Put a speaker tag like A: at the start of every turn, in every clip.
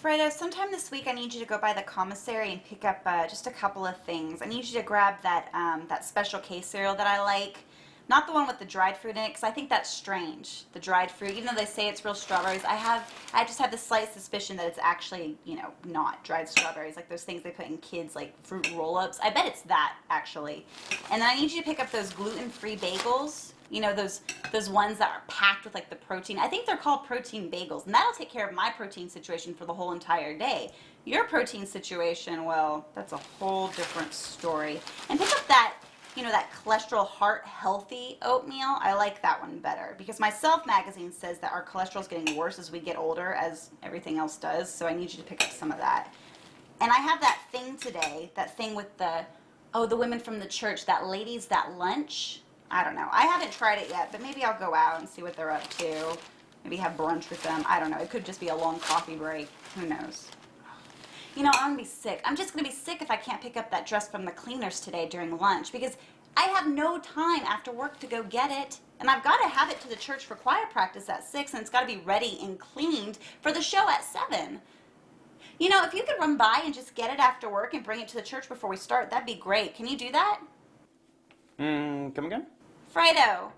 A: Fredo, sometime this week I need you to go by the commissary and pick up just a couple of things. I need you to grab that special K cereal that I like. Not the one with the dried fruit in it, because I think that's strange. The dried fruit, even though they say it's real strawberries, I just have the slight suspicion that it's actually, not dried strawberries, like those things they put in kids, like fruit roll-ups. I bet it's that, actually. And then I need you to pick up those gluten-free bagels. Those ones that are packed with like the protein. I think they're called protein bagels, and that'll take care of my protein situation for the whole entire day. Your protein situation, well, that's a whole different story. And pick up that cholesterol heart healthy oatmeal. I like that one better because my Self magazine says that our cholesterol is getting worse as we get older, as everything else does. So I need you to pick up some of that. And I have that thing today, that thing with the women from the church, that ladies that lunch. I don't know. I haven't tried it yet, but maybe I'll go out and see what they're up to. Maybe have brunch with them. I don't know. It could just be a long coffee break. Who knows? I'm going to be sick. I'm just going to be sick if I can't pick up that dress from the cleaners today during lunch because I have no time after work to go get it. And I've got to have it to the church for choir practice at 6, and it's got to be ready and cleaned for the show at 7. If you could run by and just get it after work and bring it to the church before we start, that'd be great. Can you do that?
B: Come again?
A: Fredo,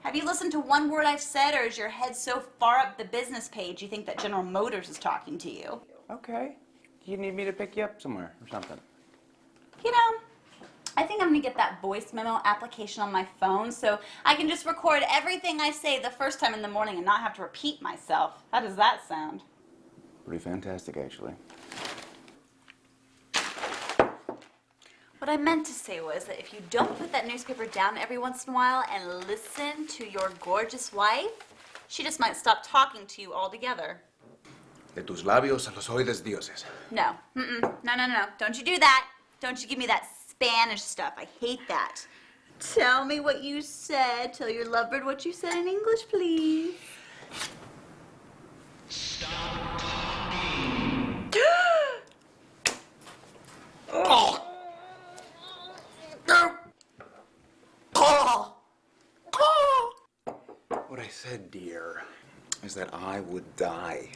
A: have you listened to one word I've said, or is your head so far up the business page you think that General Motors is talking to you?
B: Okay. You need me to pick you up somewhere or something?
A: I think I'm going to get that voice memo application on my phone so I can just record everything I say the first time in the morning and not have to repeat myself. How does that sound?
B: Pretty fantastic, actually.
A: What I meant to say was that if you don't put that newspaper down every once in a while and listen to your gorgeous wife, she just might stop talking to you altogether.
C: De tus labios a los oídos dioses.
A: No. No. Don't you do that. Don't you give me that Spanish stuff. I hate that. Tell me what you said. Tell your lovebird what you said in English, please.
D: Stop talking.
C: What I said, dear, is that I would die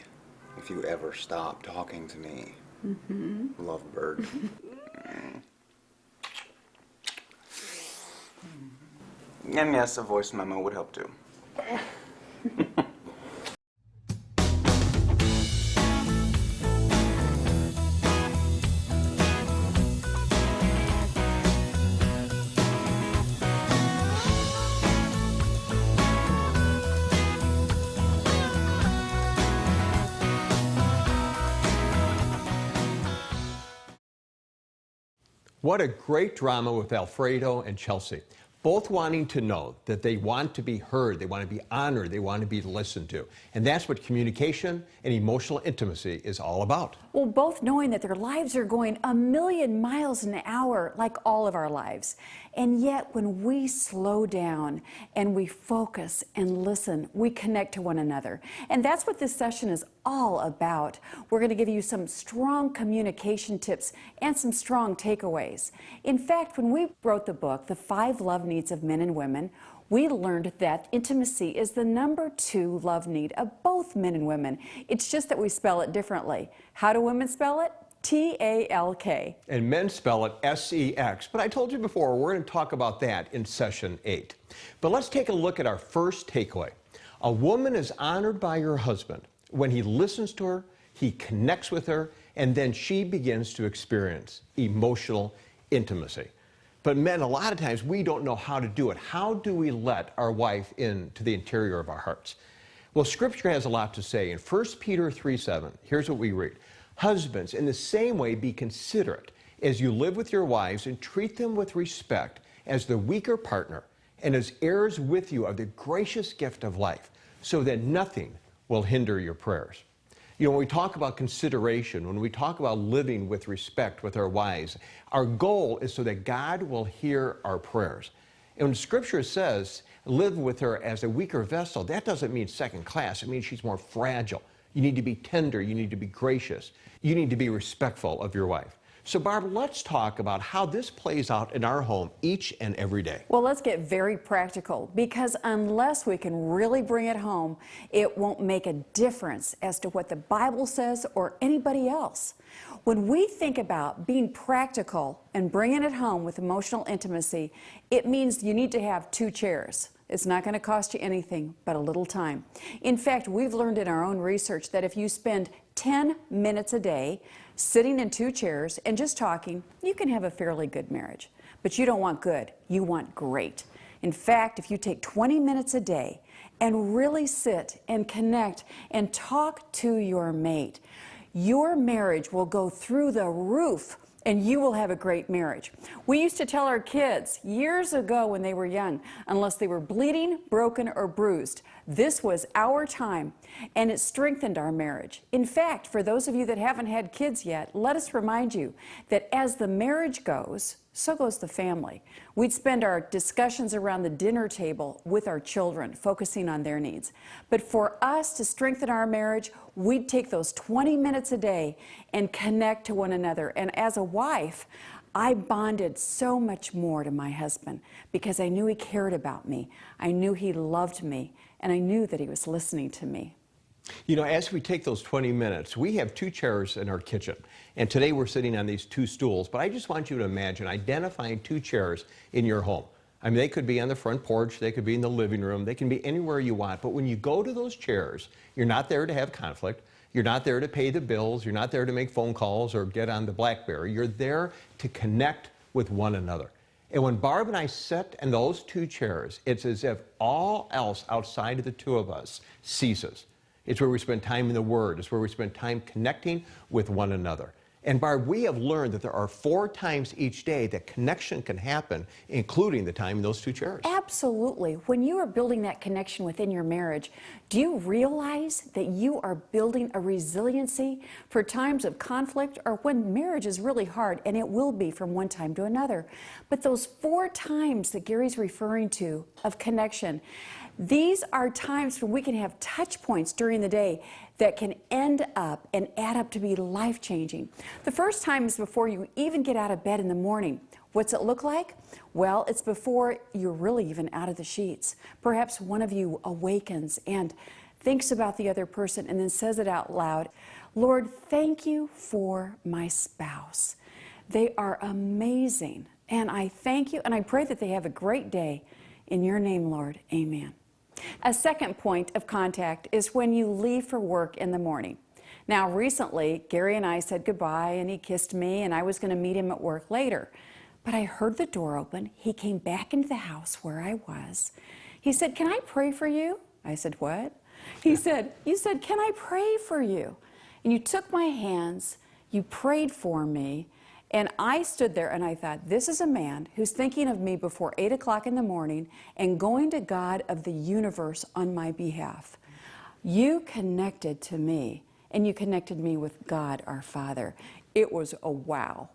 C: if you ever stopped talking to me. Lovebird.
B: And yes, a voice memo would help too.
E: What a great drama with Alfredo and Chelsea, both wanting to know that they want to be heard, they want to be honored, they want to be listened to. And that's what communication and emotional intimacy is all about.
F: Well, both knowing that their lives are going a million miles an hour, like all of our lives. And yet, when we slow down and we focus and listen, we connect to one another. And that's what this session is all about. We're going to give you some strong communication tips and some strong takeaways. In fact, when we wrote the book, The 5 Love Needs of Men and Women, we learned that intimacy is the #2 love need of both men and women. It's just that we spell it differently. How do women spell it? T-A-L-K.
E: And men spell it S-E-X. But I told you before, we're going to talk about that in session 8. But let's take a look at our first takeaway. A woman is honored by her husband when he listens to her, he connects with her, and then she begins to experience emotional intimacy. But men, a lot of times, we don't know how to do it. How do we let our wife into the interior of our hearts? Well, Scripture has a lot to say. In 1 Peter 3:7, here's what we read. Husbands, in the same way, be considerate as you live with your wives and treat them with respect as the weaker partner and as heirs with you of the gracious gift of life, so that nothing will hinder your prayers. When we talk about consideration, when we talk about living with respect with our wives, our goal is so that God will hear our prayers. And when Scripture says, live with her as a weaker vessel, that doesn't mean second class. It means she's more fragile. You need to be tender. You need to be gracious. You need to be respectful of your wife. So, Barb, let's talk about how this plays out in our home each and every day.
F: Well, let's get very practical, because unless we can really bring it home, it won't make a difference as to what the Bible says or anybody else. When we think about being practical and bringing it home with emotional intimacy, it means you need to have 2 chairs. It's not going to cost you anything but a little time. In fact, we've learned in our own research that if you spend 10 minutes a day sitting in 2 chairs and just talking, you can have a fairly good marriage. But you don't want good, you want great. In fact, if you take 20 minutes a day and really sit and connect and talk to your mate, your marriage will go through the roof and you will have a great marriage. We used to tell our kids years ago when they were young, unless they were bleeding, broken, or bruised, this was our time, and it strengthened our marriage. In fact, for those of you that haven't had kids yet, let us remind you that as the marriage goes, so goes the family. We'd spend our discussions around the dinner table with our children, focusing on their needs. But for us to strengthen our marriage, we'd take those 20 minutes a day and connect to one another. And as a wife, I bonded so much more to my husband because I knew he cared about me. I knew he loved me, and I knew that he was listening to me.
E: You know, as we take those 20 minutes, we have 2 chairs in our kitchen. And today we're sitting on these 2 stools. But I just want you to imagine identifying 2 chairs in your home. I mean, they could be on the front porch, they could be in the living room, they can be anywhere you want. But when you go to those chairs, you're not there to have conflict. You're not there to pay the bills. You're not there to make phone calls or get on the BlackBerry. You're there to connect with one another. And when Barb and I sit in those 2 chairs, it's as if all else outside of the 2 of us ceases. It's where we spend time in the Word. It's where we spend time connecting with one another. And Barb, we have learned that there are 4 times each day that connection can happen, including the time in those 2 chairs.
F: Absolutely. When you are building that connection within your marriage, do you realize that you are building a resiliency for times of conflict or when marriage is really hard, and it will be from one time to another? But those 4 times that Gary's referring to of connection, these are times when we can have touch points during the day that can end up and add up to be life-changing. The first time is before you even get out of bed in the morning. What's it look like? Well, it's before you're really even out of the sheets. Perhaps one of you awakens and thinks about the other person and then says it out loud. Lord, thank you for my spouse. They are amazing. And I thank you and I pray that they have a great day. In your name, Lord, amen. A second point of contact is when you leave for work in the morning. Now, recently, Gary and I said goodbye, and he kissed me, and I was going to meet him at work later. But I heard the door open. He came back into the house where I was. He said, "Can I pray for you?" I said, "What?" He said, "You said, can I pray for you? And you took my hands, you prayed for me, and I stood there and I thought, this is a man who's thinking of me before 8 o'clock in the morning and going to God of the universe on my behalf. You connected to me, and you connected me with God, our Father." It was a wow.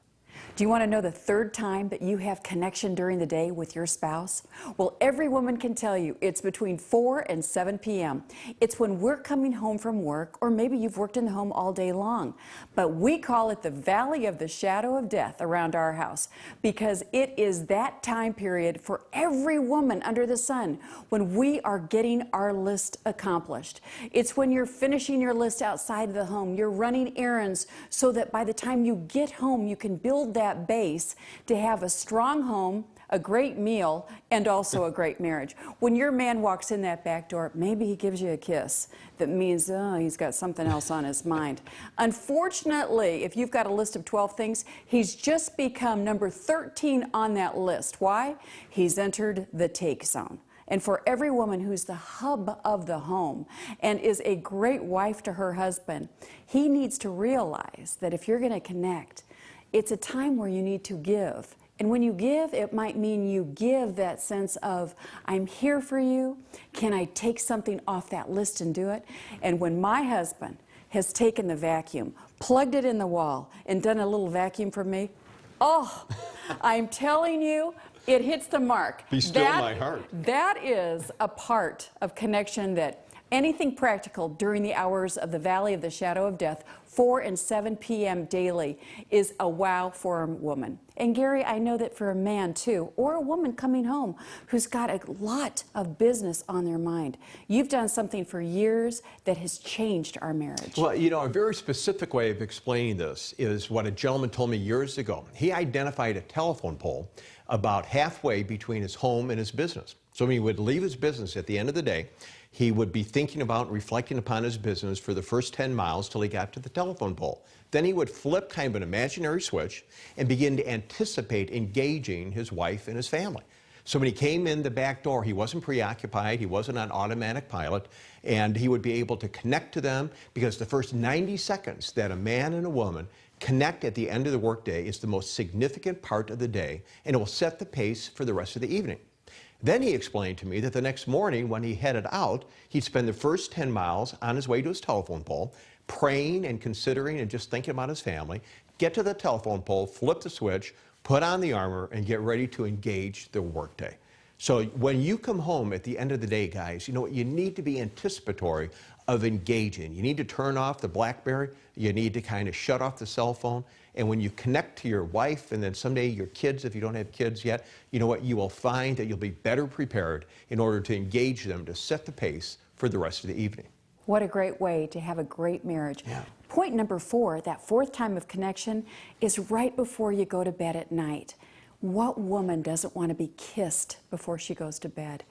F: Do you want to know the 3rd time that you have connection during the day with your spouse? Well, every woman can tell you it's between 4 and 7 p.m. It's when we're coming home from work, or maybe you've worked in the home all day long. But we call it the valley of the shadow of death around our house, because it is that time period for every woman under the sun when we are getting our list accomplished. It's when you're finishing your list outside of the home. You're running errands so that by the time you get home, you can build that base to have a strong home, a great meal, and also a great marriage. When your man walks in that back door, maybe he gives you a kiss that means, oh, he's got something else on his mind. Unfortunately, if you've got a list of 12 things, he's just become number 13 on that list. Why? He's entered the take zone. And for every woman who's the hub of the home and is a great wife to her husband, he needs to realize that if you're going to connect, it's a time where you need to give. And when you give, it might mean you give that sense of, I'm here for you. Can I take something off that list and do it? And when my husband has taken the vacuum, plugged it in the wall, and done a little vacuum for me, oh, I'm telling you, it hits the mark.
E: Be still my heart.
F: That is a part of connection that Anything practical during the hours of the Valley of the Shadow of Death, 4 and 7 p.m. daily, is a wow for a woman. And Gary, I know that for a man too, or a woman coming home who's got a lot of business on their mind, you've done something for years that has changed our marriage.
E: Well, you know, a very specific way of explaining this is what a gentleman told me years ago. He identified a telephone pole about halfway between his home and his business. So when he would leave his business at the end of the day, he would be thinking about and reflecting upon his business for the first 10 miles till he got to the telephone pole. Then he would flip kind of an imaginary switch and begin to anticipate engaging his wife and his family. So when he came in the back door, he wasn't preoccupied, he wasn't on automatic pilot, and he would be able to connect to them, because the first 90 seconds that a man and a woman connect at the end of the workday is the most significant part of the day, and it will set the pace for the rest of the evening. Then he explained to me that the next morning when he headed out, he'd spend the first 10 miles on his way to his telephone pole, praying and considering and just thinking about his family, get to the telephone pole, flip the switch, put on the armor, and get ready to engage the workday. So when you come home at the end of the day, guys, you know what? You need to be anticipatory of engaging. You need to turn off the BlackBerry. You need to kind of shut off the cell phone. And when you connect to your wife and then someday your kids, if you don't have kids yet, you know what? You will find that you'll be better prepared in order to engage them to set the pace for the rest of the evening.
F: What a great way to have a great marriage.
E: Yeah.
F: Point number 4, that fourth time of connection, is right before you go to bed at night. What woman doesn't want to be kissed before she goes to bed?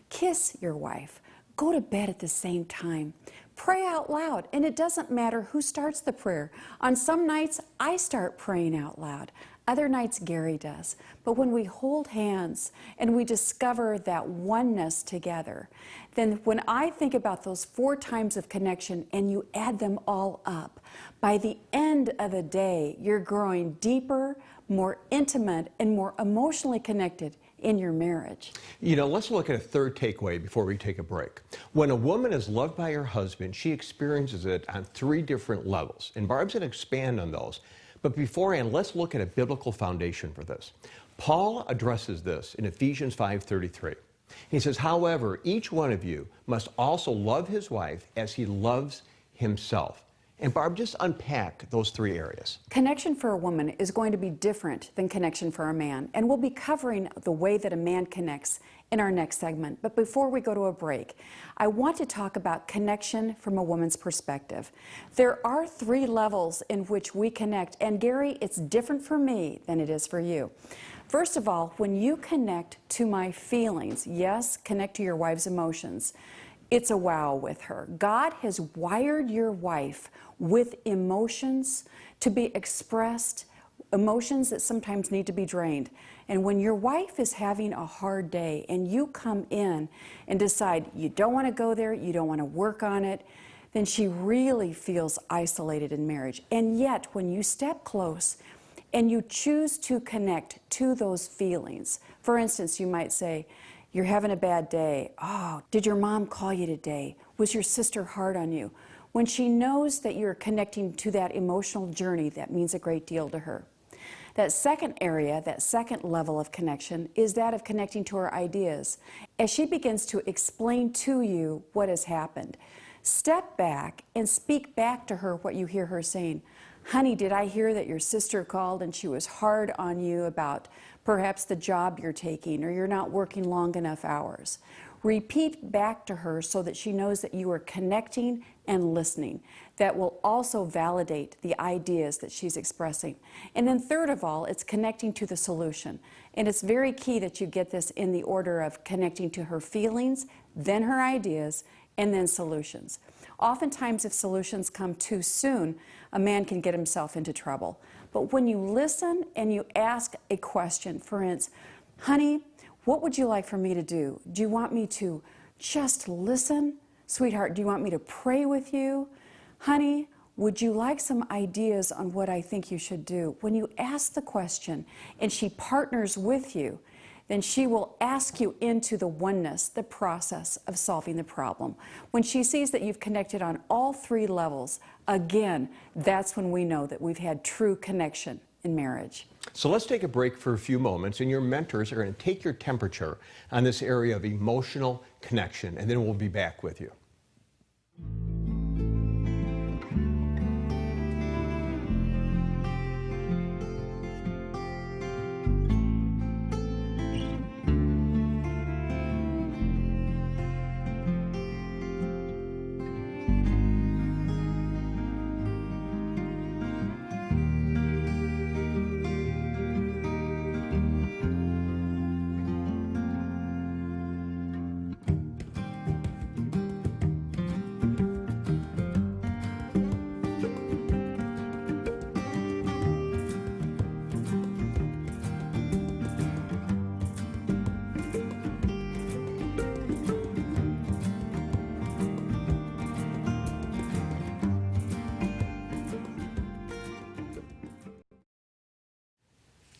F: Kiss your wife. Go to bed at the same time. Pray out loud, and it doesn't matter who starts the prayer. On some nights, I start praying out loud. Other nights, Gary does. But when we hold hands and we discover that oneness together, then when I think about those 4 times of connection and you add them all up, by the end of the day, you're growing deeper, more intimate, and more emotionally connected in your marriage.
E: You know, let's look at a third takeaway before we take a break. When a woman is loved by her husband, she experiences it on 3 different levels. And Barb's going to expand on those. But beforehand, let's look at a biblical foundation for this. Paul addresses this in Ephesians 5:33. He says, however, each one of you must also love his wife as he loves himself. And Barb, just unpack those 3 areas.
F: Connection for a woman is going to be different than connection for a man, and we'll be covering the way that a man connects in our next segment. But before we go to a break, I want to talk about connection from a woman's perspective. There are 3 levels in which we connect, and Gary, it's different for me than it is for you. First of all, when you connect to my feelings, yes, connect to your wife's emotions, it's a wow with her. God has wired your wife with emotions to be expressed, emotions that sometimes need to be drained. And when your wife is having a hard day and you come in and decide you don't want to go there, you don't want to work on it, then she really feels isolated in marriage. And yet, when you step close and you choose to connect to those feelings, for instance, you might say, you're having a bad day. Oh, did your mom call you today? Was your sister hard on you? When she knows that you're connecting to that emotional journey, that means a great deal to her. That second area, that second level of connection, is that of connecting to her ideas. As she begins to explain to you what has happened, step back and speak back to her what you hear her saying. Honey, did I hear that your sister called and she was hard on you about perhaps the job you're taking, or you're not working long enough hours? Repeat back to her so that she knows that you are connecting and listening. That will also validate the ideas that she's expressing. And then third of all, it's connecting to the solution. And it's very key that you get this in the order of connecting to her feelings, then her ideas, and then solutions. Oftentimes, if solutions come too soon, a man can get himself into trouble. But when you listen and you ask a question, for instance, honey, what would you like for me to do? Do you want me to just listen? Sweetheart, do you want me to pray with you? Honey, would you like some ideas on what I think you should do? When you ask the question and she partners with you, then she will ask you into the oneness, the process of solving the problem. When she sees that you've connected on all 3 levels, again, that's when we know that we've had true connection in marriage.
E: So let's take a break for a few moments, and your mentors are going to take your temperature on this area of emotional connection, and then we'll be back with you.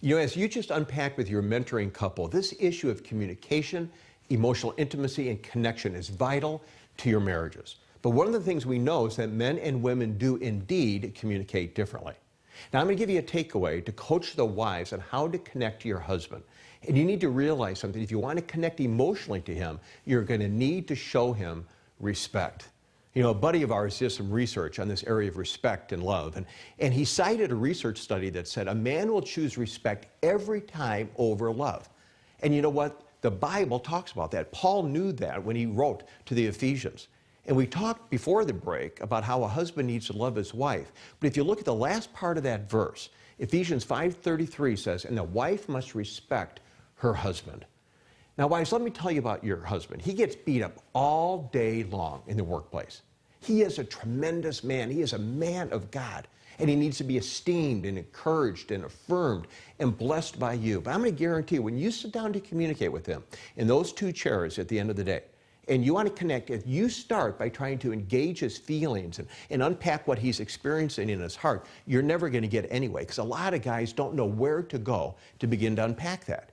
E: You know, as you just unpacked with your mentoring couple, this issue of communication, emotional intimacy, and connection is vital to your marriages. But one of the things we know is that men and women do indeed communicate differently. Now, I'm going to give you a takeaway to coach the wives on how to connect to your husband. And you need to realize something. If you want to connect emotionally to him, you're going to need to show him respect. You know, a buddy of ours did some research on this area of respect and love, and he cited a research study that said a man will choose respect every time over love. And you know what? The Bible talks about that. Paul knew that when he wrote to the Ephesians. And we talked before the break about how a husband needs to love his wife. But if you look at the last part of that verse, Ephesians 5:33 says, and the wife must respect her husband. Now, wives, let me tell you about your husband. He gets beat up all day long in the workplace. He is a tremendous man. He is a man of God. And he needs to be esteemed and encouraged and affirmed and blessed by you. But I'm going to guarantee you, when you sit down to communicate with him in those two chairs at the end of the day, and you want to connect, if you start by trying to engage his feelings and unpack what he's experiencing in his heart, you're never going to get anyway, because a lot of guys don't know where to go to begin to unpack that.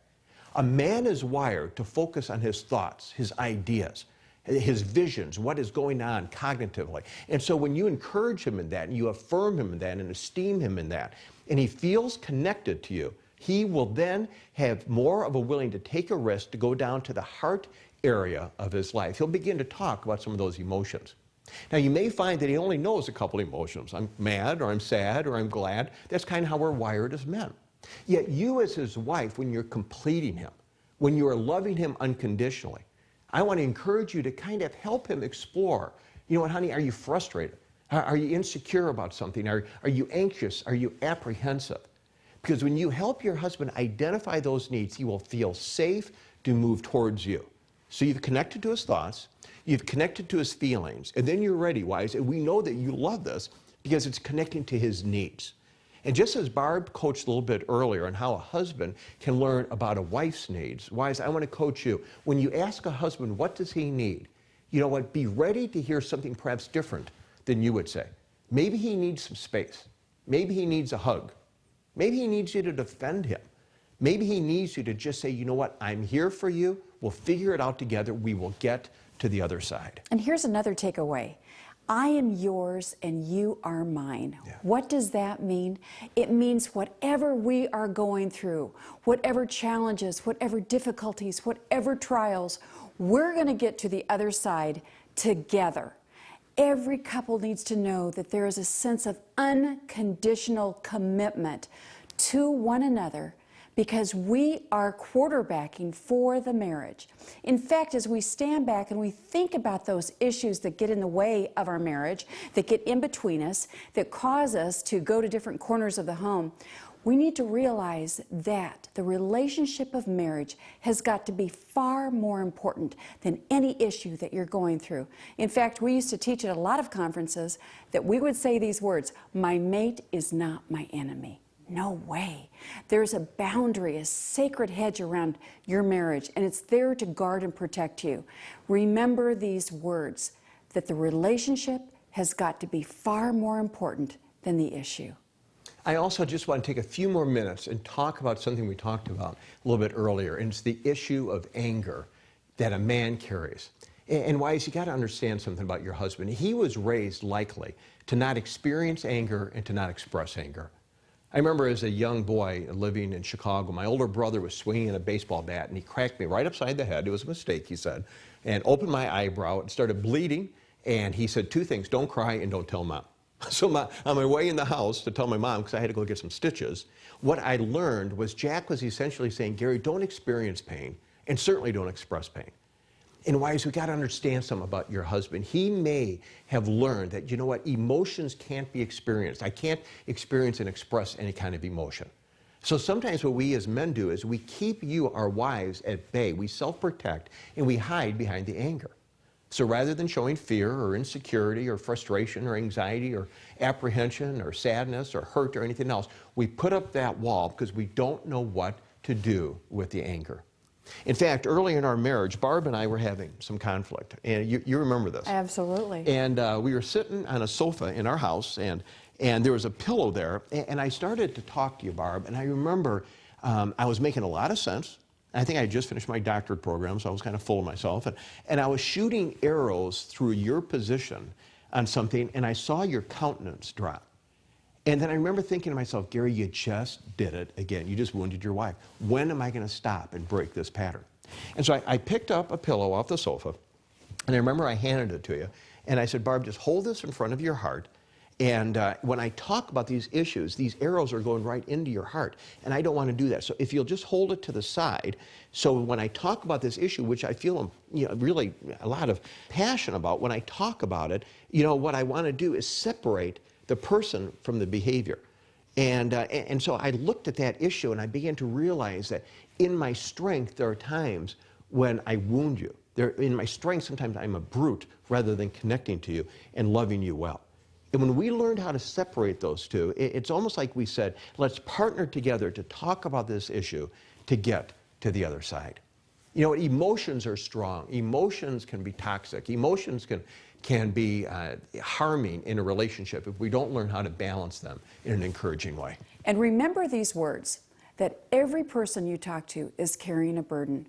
E: A man is wired to focus on his thoughts, his ideas, his visions, what is going on cognitively. And so when you encourage him in that, and you affirm him in that, and esteem him in that, and he feels connected to you, he will then have more of a willing to take a risk to go down to the heart area of his life. He'll begin to talk about some of those emotions. Now, you may find that he only knows a couple emotions. I'm mad, or I'm sad, or I'm glad. That's kind of how we're wired as men. Yet you as his wife, when you're completing him, when you are loving him unconditionally, I want to encourage you to kind of help him explore. You know what, honey, are you frustrated? Are you insecure about something? Are you anxious? Are you apprehensive? Because when you help your husband identify those needs, he will feel safe to move towards you. So you've connected to his thoughts, you've connected to his feelings, and then you're ready, wives, and we know that you love this because it's connecting to his needs. And just as Barb coached a little bit earlier on how a husband can learn about a wife's needs, wives, I want to coach you. When you ask a husband, what does he need? You know what? Be ready to hear something perhaps different than you would say. Maybe he needs some space. Maybe he needs a hug. Maybe he needs you to defend him. Maybe he needs you to just say, you know what? I'm here for you. We'll figure it out together. We will get to the other side.
F: And here's another takeaway. I am yours and you are mine.
E: Yeah.
F: What does that mean? It means whatever we are going through, whatever challenges, whatever difficulties, whatever trials, we're going to get to the other side together. Every couple needs to know that there is a sense of unconditional commitment to one another, because we are quarterbacking for the marriage. In fact, as we stand back and we think about those issues that get in the way of our marriage, that get in between us, that cause us to go to different corners of the home, we need to realize that the relationship of marriage has got to be far more important than any issue that you're going through. In fact, we used to teach at a lot of conferences that we would say these words, my mate is not my enemy. No way. There's a boundary, a sacred hedge around your marriage, and it's there to guard and protect you. Remember these words, that the relationship has got to be far more important than the issue.
E: I also just want to take a few more minutes and talk about something we talked about a little bit earlier, and it's the issue of anger that a man carries. And wives, you got to understand something about your husband. He was raised likely to not experience anger and to not express anger. I remember as a young boy living in Chicago, my older brother was swinging a baseball bat and he cracked me right upside the head. It was a mistake, he said, and opened my eyebrow and started bleeding. And he said two things: don't cry and don't tell Mom. So on my way in the house to tell my mom, because I had to go get some stitches, what I learned was Jack was essentially saying, Gary, don't experience pain, and certainly don't express pain. And wives, we got to understand something about your husband. He may have learned that, you know what, emotions can't be experienced. I can't experience and express any kind of emotion. So sometimes what we as men do is we keep you, our wives, at bay. We self-protect, and we hide behind the anger. So rather than showing fear or insecurity or frustration or anxiety or apprehension or sadness or hurt or anything else, we put up that wall because we don't know what to do with the anger. In fact, early in our marriage, Barb and I were having some conflict. And you remember this.
F: Absolutely.
E: And we were sitting on a sofa in our house, and there was a pillow there. And I started to talk to you, Barb, and I remember I was making a lot of sense. I think I had just finished my doctorate program, so I was kind of full of myself. And I was shooting arrows through your position on something, and I saw your countenance drop. And then I remember thinking to myself, Gary, you just did it again. You just wounded your wife. When am I going to stop and break this pattern? And so I picked up a pillow off the sofa, and I remember I handed it to you, and I said, Barb, just hold this in front of your heart. And when I talk about these issues, these arrows are going right into your heart, and I don't want to do that. So if you'll just hold it to the side, so when I talk about this issue, which I feel really a lot of passion about, when I talk about it, what I want to do is separate the person from the behavior. And so I looked at that issue, and I began to realize that in my strength, there are times when I wound you. In my strength, sometimes I'm a brute rather than connecting to you and loving you well. And when we learned how to separate those two, it's almost like we said, let's partner together to talk about this issue to get to the other side. Emotions are strong. Emotions can be toxic. Emotions can be harming in a relationship if we don't learn how to balance them in an encouraging way.
F: And remember these words, that every person you talk to is carrying a burden.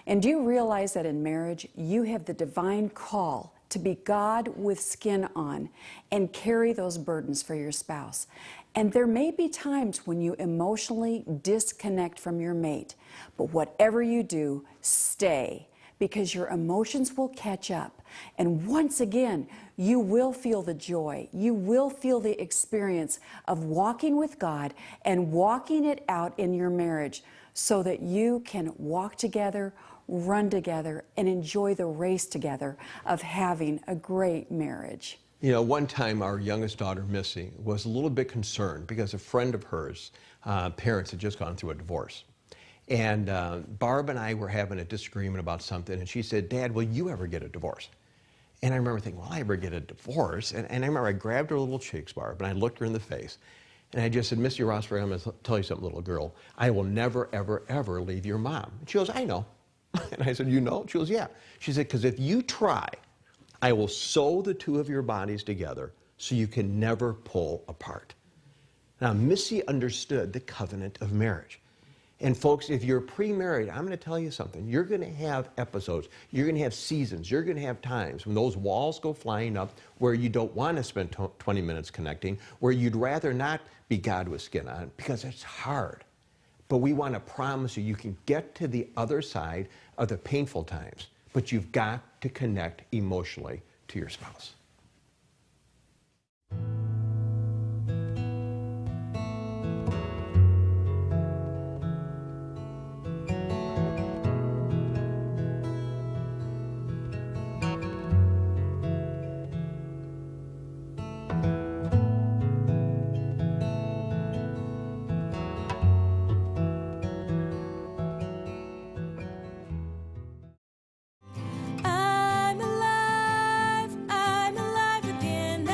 F: And do you realize that in marriage, you have the divine call to be God with skin on and carry those burdens for your spouse? And there may be times when you emotionally disconnect from your mate, but whatever you do, stay, because your emotions will catch up. And once again, you will feel the joy. You will feel the experience of walking with God and walking it out in your marriage so that you can walk together, run together, and enjoy the race together of having a great marriage.
E: One time our youngest daughter, Missy, was a little bit concerned because a friend of hers, parents had just gone through a divorce. And Barb and I were having a disagreement about something, and she said, Dad, will you ever get a divorce? And I remember thinking, will I ever get a divorce? And I remember I grabbed her little cheeks, Barb, and I looked her in the face. And I just said, Missy Rosberg, I'm going to tell you something, little girl. I will never, ever, ever leave your mom. And she goes, I know. And I said, you know? She goes, yeah. She said, because if you try, I will sew the two of your bodies together so you can never pull apart. Now, Missy understood the covenant of marriage. And folks, if you're pre-married, I'm going to tell you something. You're going to have episodes. You're going to have seasons. You're going to have times when those walls go flying up where you don't want to spend 20 minutes connecting, where you'd rather not be God with skin on, because it's hard. But we want to promise you can get to the other side of the painful times, but you've got to connect emotionally to your spouse.
G: I'm alive again.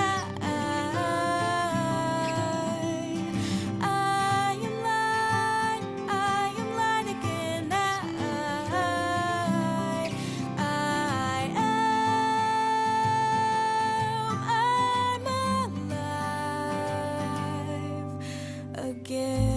G: I am light again. I'm alive again.